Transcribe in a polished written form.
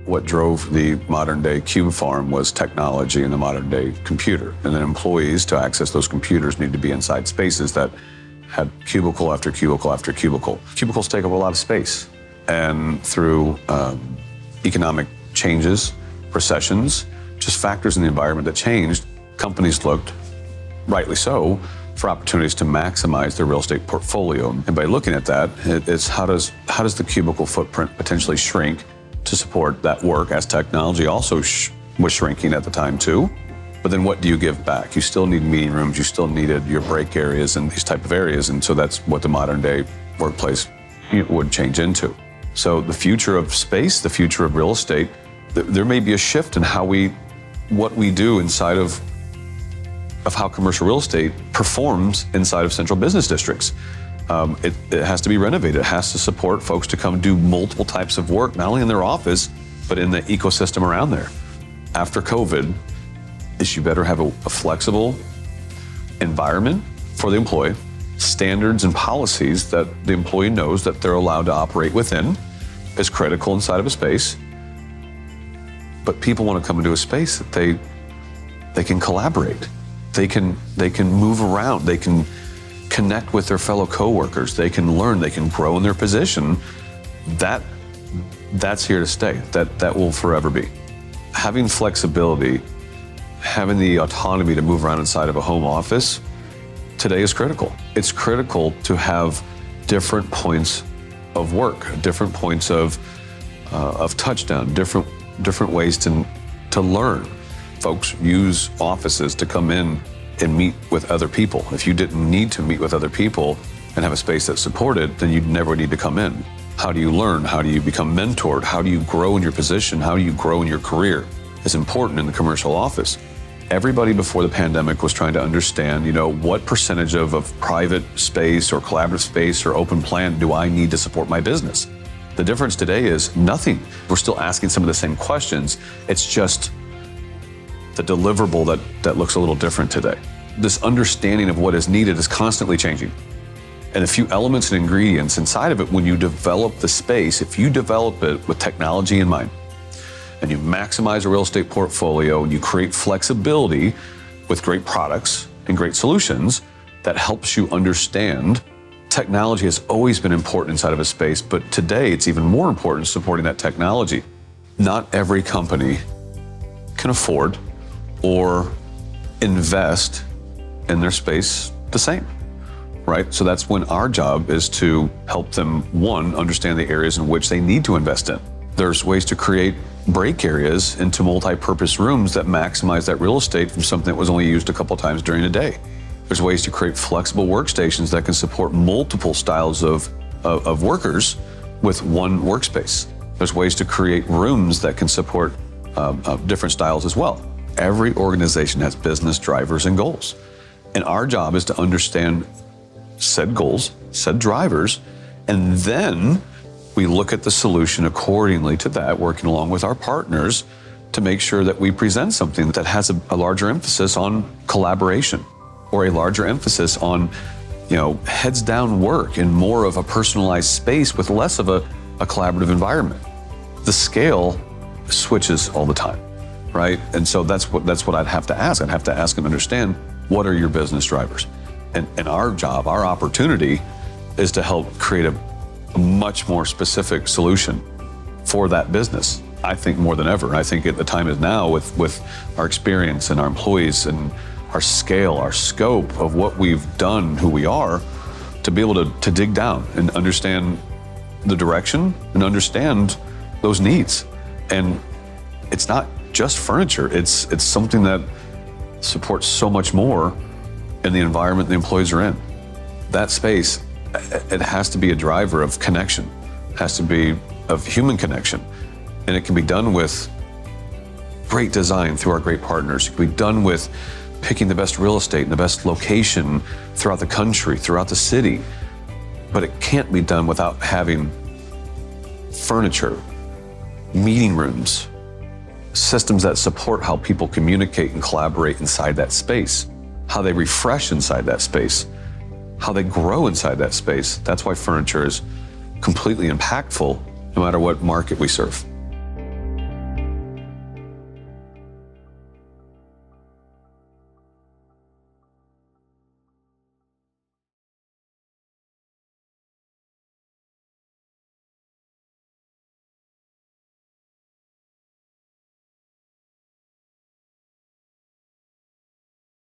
What drove the modern day cube farm was technology and the modern day computer. And then employees, to access those computers, need to be inside spaces that had cubicle after cubicle after cubicle. Cubicles take up a lot of space. And through economic changes, recessions, just factors in the environment that changed, companies looked, rightly so, for opportunities to maximize their real estate portfolio. And by looking at that, it's how does the cubicle footprint potentially shrink to support that work, as technology also was shrinking at the time too. But then what do you give back? You still need meeting rooms, you still needed your break areas and these type of areas. And so that's what the modern day workplace would change into. So the future of space, the future of real estate, there may be a shift in what we do inside of how commercial real estate performs inside of central business districts. It has to be renovated. It has to support folks to come do multiple types of work, not only in their office, but in the ecosystem around there. After COVID, you better have a flexible environment for the employee, standards and policies that the employee knows that they're allowed to operate within is critical inside of a space. But people want to come into a space that they can collaborate. They can move around. They can connect with their fellow coworkers. They can learn. They can grow in their position. That's here to stay. That will forever be. Having flexibility, having the autonomy to move around inside of a home office today is critical. It's critical to have different points of work, different points of touchdown, different ways to learn. Folks use offices to come in and meet with other people. If you didn't need to meet with other people and have a space that's supported, then you'd never need to come in. How do you learn? How do you become mentored? How do you grow in your position? How do you grow in your career? It's important in the commercial office. Everybody before the pandemic was trying to understand, what percentage of private space or collaborative space or open plan do I need to support my business? The difference today is nothing. We're still asking some of the same questions. It's just the deliverable that looks a little different today. This understanding of what is needed is constantly changing. And a few elements and ingredients inside of it, when you develop the space, if you develop it with technology in mind, and you maximize a real estate portfolio, and you create flexibility with great products and great solutions that helps you understand. Technology has always been important inside of a space, but today it's even more important supporting that technology. Not every company can afford or invest in their space the same, right? So that's when our job is to help them, one, understand the areas in which they need to invest in. There's ways to create break areas into multi-purpose rooms that maximize that real estate from something that was only used a couple times during a day. There's ways to create flexible workstations that can support multiple styles of workers with one workspace. There's ways to create rooms that can support different styles as well. Every organization has business drivers and goals. And our job is to understand said goals, said drivers, and then we look at the solution accordingly to that, working along with our partners to make sure that we present something that has a larger emphasis on collaboration, or a larger emphasis on, heads down work and more of a personalized space with less of a collaborative environment. The scale switches all the time, right? And so that's what I'd have to ask. I'd have to ask and understand, what are your business drivers? And our job, our opportunity is to help create a much more specific solution for that business. I think more than ever. I think the time is now with our experience and our employees and our scale, our scope of what we've done, who we are, to be able to dig down and understand the direction and understand those needs. And it's not just furniture, it's something that supports so much more in the environment the employees are in. That space, it has to be a driver of connection, has to be of human connection. And it can be done with great design through our great partners. It can be done with picking the best real estate and the best location throughout the country, throughout the city. But it can't be done without having furniture, meeting rooms, systems that support how people communicate and collaborate inside that space, how they refresh inside that space, how they grow inside that space. That's why furniture is completely impactful no matter what market we serve.